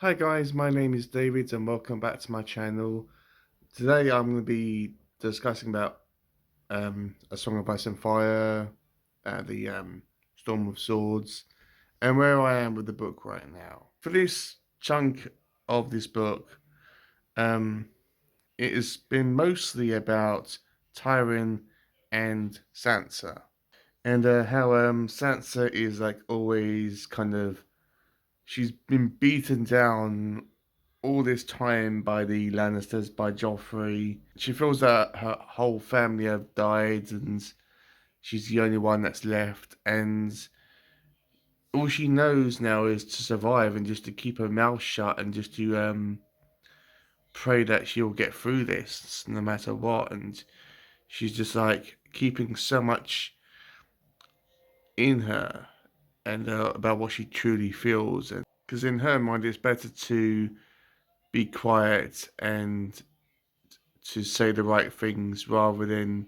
Hi guys, my name is David and welcome back to my channel. Today I'm going to be discussing about A Song of Ice and Fire, the Storm of Swords, and where I am with the book right now. For this chunk of this book, um, it has been mostly about Tyrion and Sansa, and how Sansa is like always kind of she's been beaten down all this time by the Lannisters, by Joffrey. She feels that her whole family have died and she's the only one that's left. And all she knows now is to survive and just to keep her mouth shut and just to pray that she'll get through this no matter what. And she's just like keeping so much in her and about what she truly feels. And because in her mind, it's better to be quiet and to say the right things rather than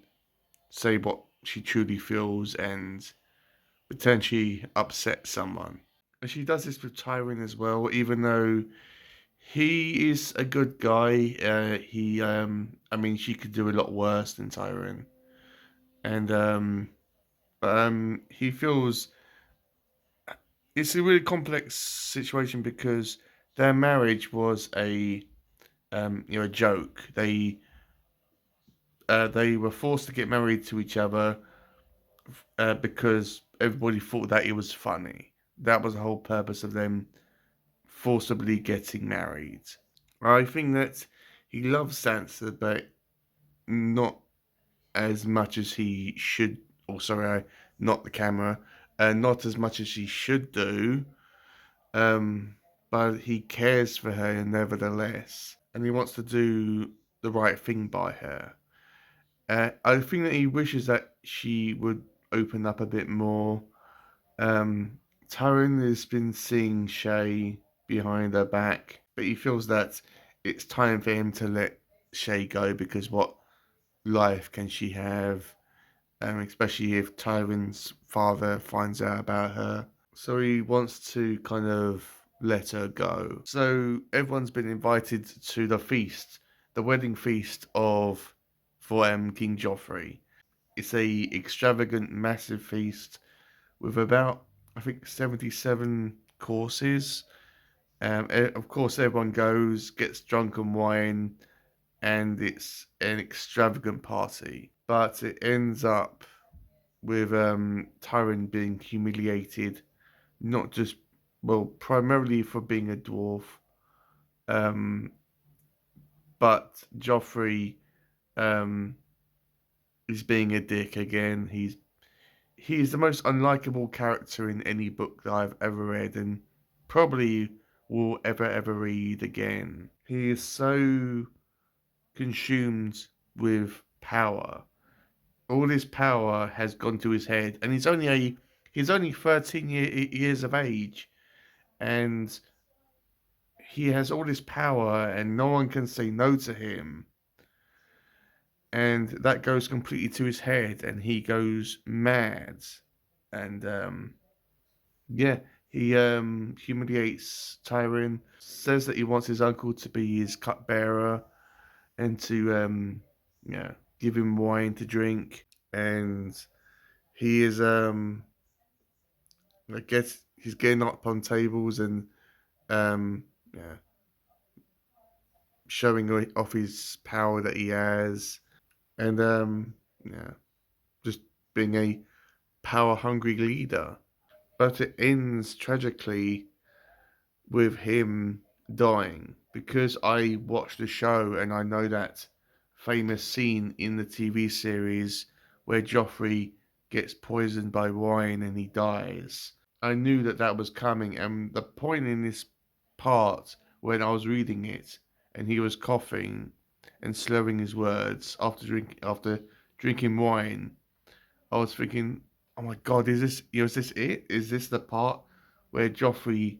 say what she truly feels and potentially upset someone. And she does this with Tywin as well, even though he is a good guy. I mean, she could do a lot worse than Tywin, and he feels it's a really complex situation because their marriage was a joke. They were forced to get married to each other because everybody thought that it was funny. That was the whole purpose of them forcibly getting married. I think that he loves Sansa, but not as much as he should. Or sorry, not the camera. Not as much as he should do. Um, but he cares for her nevertheless, and he wants to do the right thing by her. I think that he wishes that she would open up a bit more. Um, Tyrion has been seeing Shay behind her back, but he feels that it's time for him to let Shay go because what life can she have? Especially if Tyrion's father finds out about her. So he wants to kind of let her go. So everyone's been invited to the feast, the wedding feast of for King Joffrey. It's a extravagant, massive feast with about I think 77 courses. Of course, everyone goes, gets drunk on wine, and it's an extravagant party. But it ends up with Tyrion being humiliated, not just well, primarily for being a dwarf, um, but Joffrey um, is being a dick again. He's the most unlikable character in any book that I've ever read and probably will ever read again. He is so consumed with power. All this power has gone to his head, and he's only 13 years of age, and he has all this power, and no one can say no to him. And that goes completely to his head, and he goes mad. And yeah, he humiliates Tyrion, says that he wants his uncle to be his cupbearer and to yeah, give him wine to drink. And he is I guess he's getting up on tables and yeah, showing off his power that he has, and yeah, just being a power hungry leader. But it ends tragically with him dying because I watched the show and I know that famous scene in the TV series where Joffrey gets poisoned by wine and he dies. I knew that that was coming, and the point in this part when I was reading it and he was coughing and slurring his words after drinking wine, I was thinking, oh my god, is this it? Is this the part where Joffrey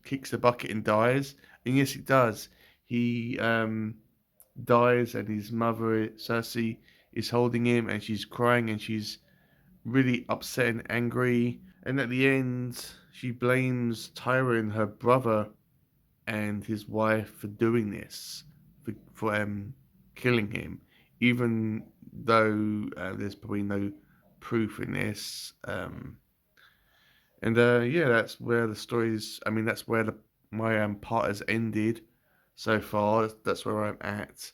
kicks the bucket and dies? And yes, he does. He dies, and his mother Cersei is holding him, and she's crying, and she's really upset and angry. And at the end, she blames Tyrion, her brother, and his wife for doing this, for killing him, even though there's probably no proof in this. And yeah, that's where the story's. I mean, that's where my part has ended so far. That's where I'm at.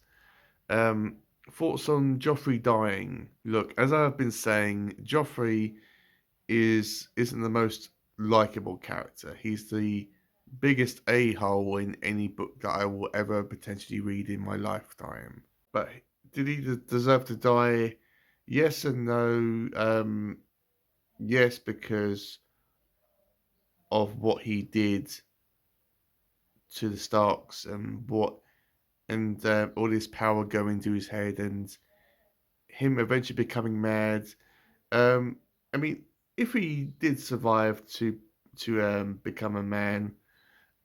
Um, Thoughts on Joffrey dying? Look, as I've been saying, Joffrey isn't the most likable character. He's the biggest a-hole in any book that I will ever potentially read in my lifetime. But did he deserve to die? Yes and no. Yes, because of what he did to the Starks and all this power going to his head and him eventually becoming mad. Um, I mean, if he did survive to become a man,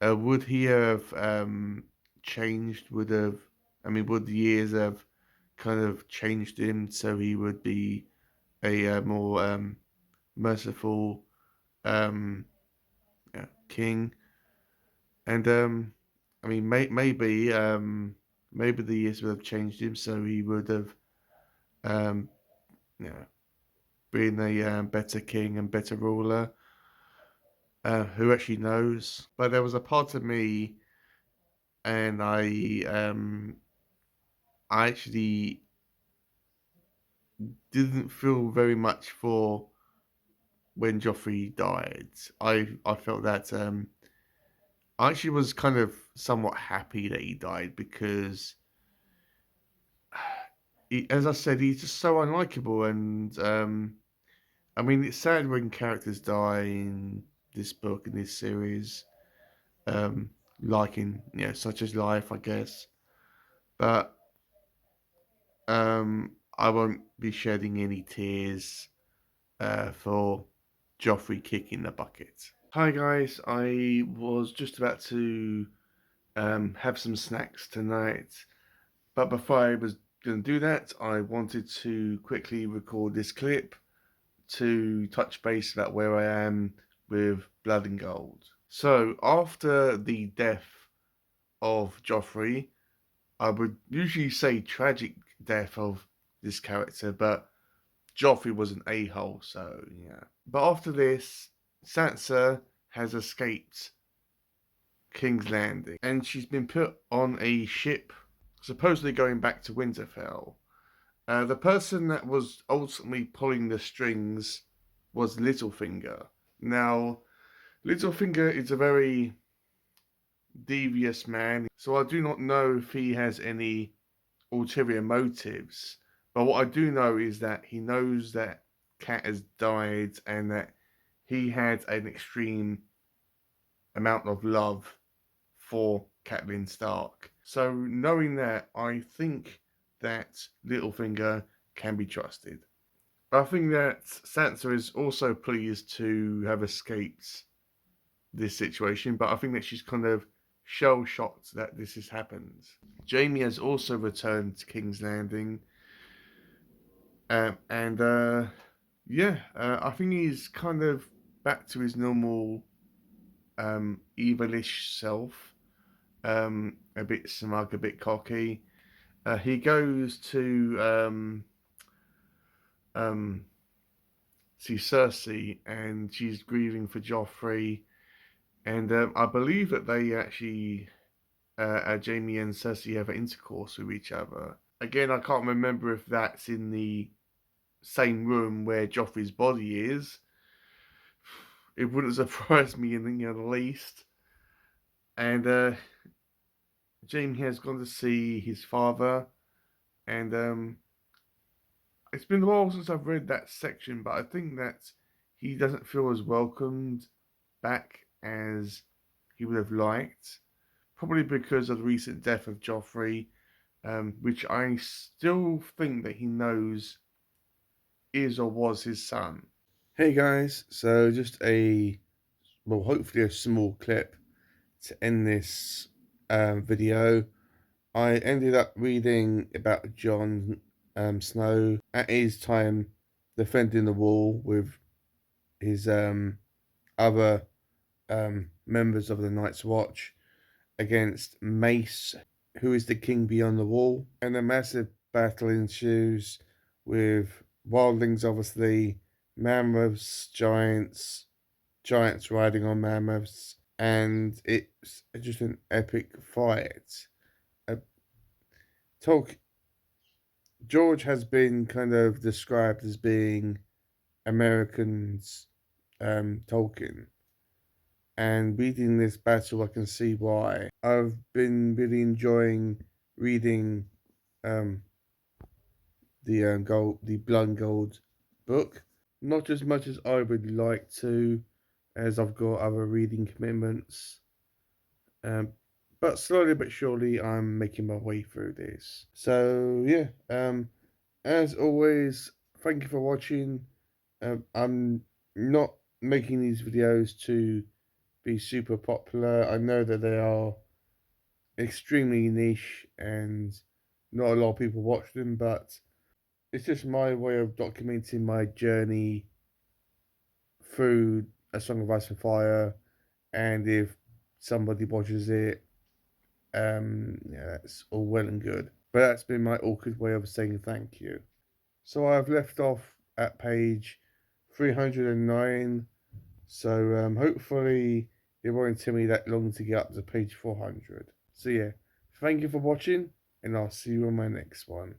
would he have changed? Would the years have kind of changed him so he would be a more merciful um, king? And I mean, maybe the years would have changed him so he would have um, you know, been a better king and better ruler. Who actually knows? But there was a part of me, and I actually didn't feel very much for when Joffrey died. I felt that I actually was kind of somewhat happy that he died because, as I said, he's just so unlikable, and I mean it's sad when characters die in this book in this series, um, like in such as life, I guess. But I won't be shedding any tears for Joffrey kicking the bucket. Hi guys, I was just about to have some snacks tonight, but before I was going to do that, I wanted to quickly record this clip to touch base about where I am with Blood and Gold. So, after the death of Joffrey, I would usually say tragic death of this character, but Joffrey was an a-hole, so yeah. But after this, Sansa has escaped King's Landing, and she's been put on a ship, supposedly going back to Winterfell. The person that was ultimately pulling the strings was Littlefinger. Now, Littlefinger is a very devious man, so I do not know if he has any ulterior motives. But what I do know is that he knows that Cat has died and that he had an extreme amount of love for Catelyn Stark. So knowing that, I think that Littlefinger can be trusted. I think that Sansa is also pleased to have escaped this situation, but I think that she's kind of shell shocked that this has happened. Jaime has also returned to King's Landing, and I think he's kind of back to his normal evilish self, a bit smug, a bit cocky. He goes to um, see Cersei, and she's grieving for Joffrey, and I believe that they actually, Jaime and Cersei, have intercourse with each other. Again, I can't remember if that's in the same room where Joffrey's body is. It wouldn't surprise me in the least. And Jaime has gone to see his father, and it's been a while since I've read that section, but I think that he doesn't feel as welcomed back as he would have liked, probably because of the recent death of Joffrey, which I still think that he knows is or was his son. Hey guys, so just hopefully a small clip to end this video. I ended up reading about Jon Snow at his time defending the wall with his other members of the Night's Watch, against Mace, who is the king beyond the wall, and a massive battle ensues with wildlings, obviously, mammoths, giants riding on mammoths, and it's just an epic fight. Uh, George has been kind of described as being Americans' Tolkien, and reading this battle, I can see why. I've been really enjoying reading um, the Blood and Gold book. Not as much as I would like to, as I've got other reading commitments. Um, but slowly but surely, I'm making my way through this. So yeah, as always, thank you for watching. I'm not making these videos to be super popular. I know that they are extremely niche and not a lot of people watch them, but it's just my way of documenting my journey through A Song of Ice and Fire. And if somebody watches it, yeah, that's all well and good. But that's been my awkward way of saying thank you. So I've left off at page 309. So hopefully it won't take me that long to get up to page 400. So yeah, thank you for watching, and I'll see you on my next one.